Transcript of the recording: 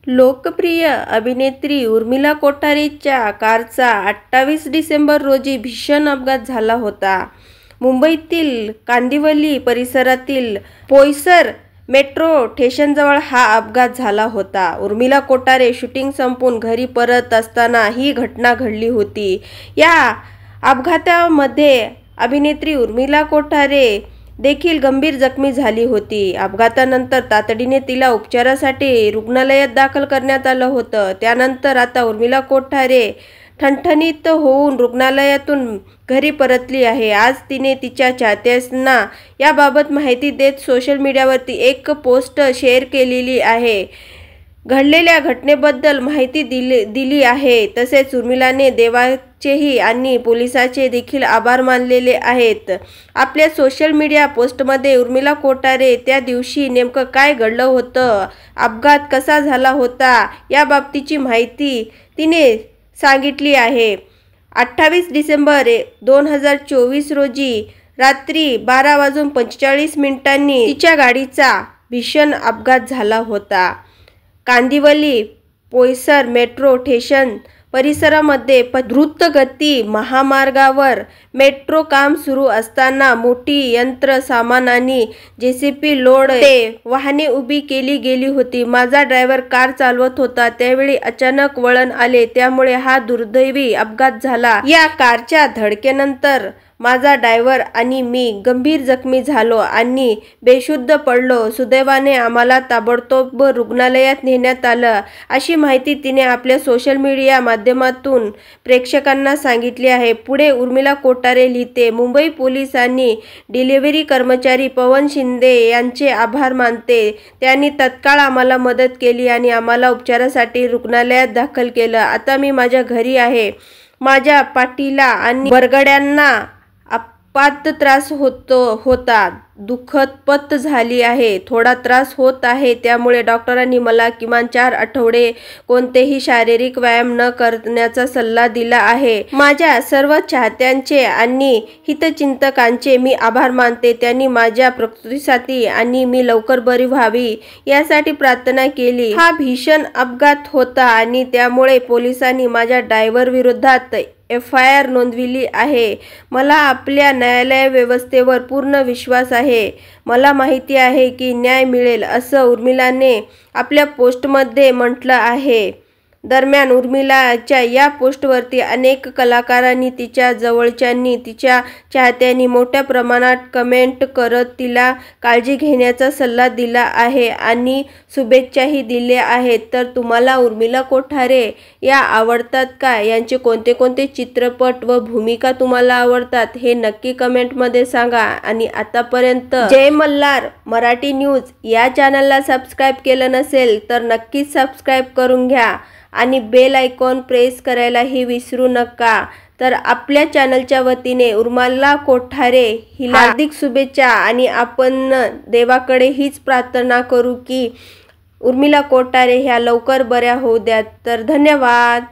लोकप्रिय अभिनेत्री उर्मिला कोठारेच्या कारचा 28 डिसेंबर रोजी भीषण अपघात झाला होता. मुंबईतील कांदिवली परिसरातील बोईसर मेट्रो स्टेशनजवळ हा अपघात झाला होता. उर्मिला कोठारे शूटिंग संपवून घरी परत असताना ही घटना घडली होती. या अपघातामध्ये अभिनेत्री उर्मिला कोठारे देखील गंभीर जखमी झाली होती. अपघातानंतर तातडीने तिला उपचारासाठी रुग्णालयात दाखल करण्यात आलं होतं. त्यानंतर आता उर्मिला कोठारे ठणठणीत होऊन रुग्णालयातून घरी परतली आहे. आज तिने तिच्या चाहत्यांना याबाबत माहिती देत सोशल मीडियावरती एक पोस्ट शेअर केलेली आहे. घडलेल्या घटनेबद्दल माहिती दिली आहे. तसेच उर्मिलाने देवाचेही आणि पोलिसांचे देखील आभार मानलेले आहेत. आपल्या सोशल मीडिया पोस्टमध्ये उर्मिला कोठारे त्या दिवशी नेमकं काय घडलं होतं, अपघात कसा झाला होता याबाबतीची माहिती तिने सांगितली आहे. 28 डिसेंबर 2024 रोजी रात्री 12:45 तिच्या गाडीचा भीषण अपघात झाला होता. कांदिवली बोईसर मेट्रो स्टेशन परिसरामध्ये द्रुतगती महामार्गावर मेट्रो काम सुरू असताना मोठी यंत्रसामान आणि जेसीबी लोड वाहने उभी केली गेली होती. माझा ड्रायव्हर कार चालवत होता. त्यावेळी अचानक वळण आले, त्यामुळे हा दुर्दैवी अपघात झाला. या कारच्या धडकेनंतर माझा ड्रायव्हर आणि मी गंभीर जखमी झालो आणि बेशुद्ध पडलो. सुदैवाने आम्हाला ताबडतोब रुग्णालयात नेण्यात आलं, अशी माहिती तिने आपल्या सोशल मीडिया माध्यमातून प्रेक्षकांना सांगितली आहे. पुढे उर्मिला कोठारे लिहिते, मुंबई पोलीस आणि डिलिव्हरी कर्मचारी पवन शिंदे यांचे आभार मानते. त्यांनी तत्काळ आम्हाला मदत केली आणि आम्हाला उपचारासाठी रुग्णालयात दाखल केलं. आता मी माझ्या घरी आहे. माझ्या पाठीला आणि बरगड्यांना अपात त्रास होता. दुखत झाली आहे. थोडा त्रास होत आहे. त्यामुळे डॉक्टरांनी मला किमान 4 आठवडे कोणतेही शारीरिक व्यायाम न करण्याचा सल्ला दिला आहे. माझ्या सर्व चाहत्यांचे आणि हितचिंतकांचे मी आभार मानते. त्यांनी माझ्या प्रकृतीसाठी आणि मी लवकर बरी व्हावी यासाठी प्रार्थना केली. हा भीषण अपघात होता आणि त्यामुळे पोलिसांनी माझ्या ड्रायव्हर विरोधात FIR नोंदविली आहे. मला आपल्या न्यायालय व्यवस्थेवर पूर्ण विश्वास आहे. मला माहिती आहे की न्याय मिळेल, असं उर्मिलाने आपल्या पोस्टमध्ये म्हटलं आहे. दरम्यान उर्मिलाच्या या पोस्टवरती अनेक कलाकारांनी, तिच्या जवळच्यांनी, तिच्या चाहत्यांनी मोठ्या प्रमाणात कमेंट करत तिला काळजी घेण्याचा सल्ला दिला आहे आणि शुभेच्छाही दिल्या आहेत. तर तुम्हाला उर्मिला कोठारे या आवडतात का? यांचे कोणते कोणते चित्रपट व भूमिका तुम्हाला आवडतात हे नक्की कमेंटमध्ये सांगा. आणि आतापर्यंत जय मल्हार मराठी न्यूज या चॅनलला सबस्क्राईब केलं नसेल तर नक्कीच सबस्क्राईब करून घ्या आणि बेल आयकॉन प्रेस करायलाही विसरू नका. तर आपल्या चॅनलच्या वतीने उर्मिला कोठारे हिला हार्दिक शुभेच्छा आणि आपण देवाकडे हीच प्रार्थना करू की उर्मिला कोठारे ह्या लवकर बऱ्या होऊ द्यात. तर धन्यवाद.